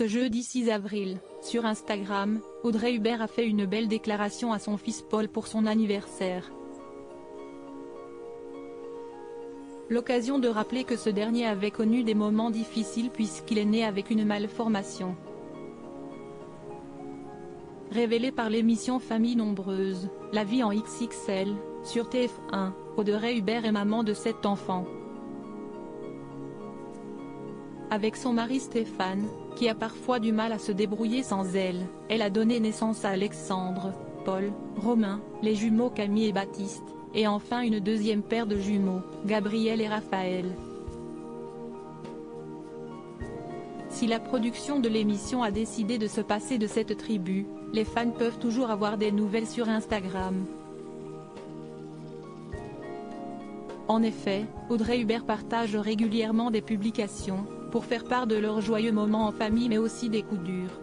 Ce jeudi 6 avril, sur Instagram, Audrey Hubert a fait une belle déclaration à son fils Paul pour son anniversaire. L'occasion de rappeler que ce dernier avait connu des moments difficiles puisqu'il est né avec une malformation. Révélée par l'émission Famille nombreuse, La vie en XXL, sur TF1, Audrey Hubert est maman de 7 enfants. Avec son mari Stéphane, qui a parfois du mal à se débrouiller sans elle, elle a donné naissance à Alexandre, Paul, Romain, les jumeaux Camille et Baptiste, et enfin une deuxième paire de jumeaux, Gabriel et Raphaël. Si la production de l'émission a décidé de se passer de cette tribu, les fans peuvent toujours avoir des nouvelles sur Instagram. En effet, Audrey Hubert partage régulièrement des publications, pour faire part de leurs joyeux moments en famille mais aussi des coups durs.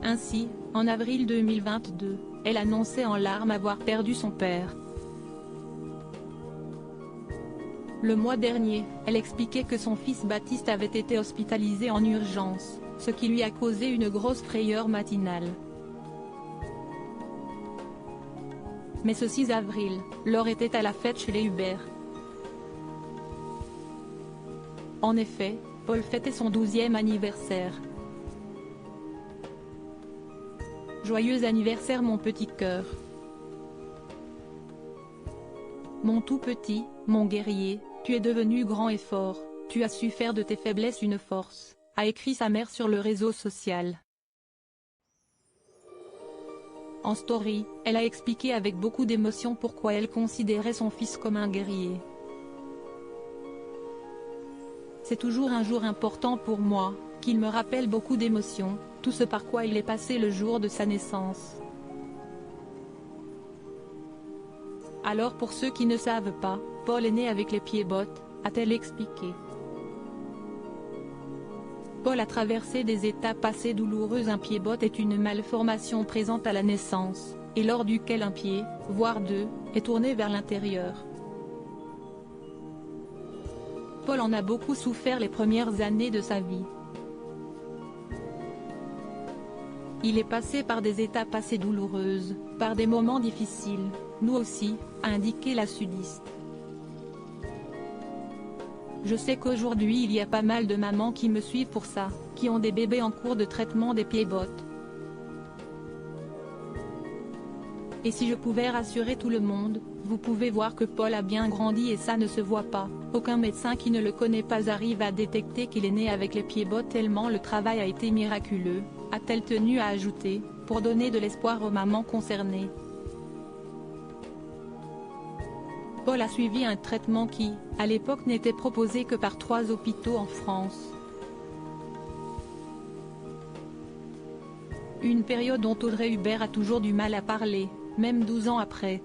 Ainsi, en avril 2022, elle annonçait en larmes avoir perdu son père. Le mois dernier, elle expliquait que son fils Baptiste avait été hospitalisé en urgence, ce qui lui a causé une grosse frayeur matinale. Mais ce 6 avril, Laure était à la fête chez les Hubert. En effet, Paul fêtait son 12e anniversaire. Joyeux anniversaire mon petit cœur. Mon tout petit, mon guerrier, tu es devenu grand et fort, tu as su faire de tes faiblesses une force, a écrit sa mère sur le réseau social. En story, elle a expliqué avec beaucoup d'émotion pourquoi elle considérait son fils comme un guerrier. C'est toujours un jour important pour moi, qu'il me rappelle beaucoup d'émotions, tout ce par quoi il est passé le jour de sa naissance. Alors pour ceux qui ne savent pas, Paul est né avec les pieds-bottes, a-t-elle expliqué. Paul a traversé des étapes assez douloureuses. Un pied-botte est une malformation présente à la naissance, et lors duquel un pied, voire deux, est tourné vers l'intérieur. Paul en a beaucoup souffert les premières années de sa vie. Il est passé par des étapes assez douloureuses, par des moments difficiles, nous aussi, a indiqué la sudiste. Je sais qu'aujourd'hui il y a pas mal de mamans qui me suivent pour ça, qui ont des bébés en cours de traitement des pieds-bottes. Et si je pouvais rassurer tout le monde, vous pouvez voir que Paul a bien grandi et ça ne se voit pas, aucun médecin qui ne le connaît pas arrive à détecter qu'il est né avec les pieds-bottes tellement le travail a été miraculeux, a-t-elle tenu à ajouter, pour donner de l'espoir aux mamans concernées. Paul a suivi un traitement qui, à l'époque n'était proposé que par 3 hôpitaux en France. Une période dont Audrey Hubert a toujours du mal à parler, même 12 ans après.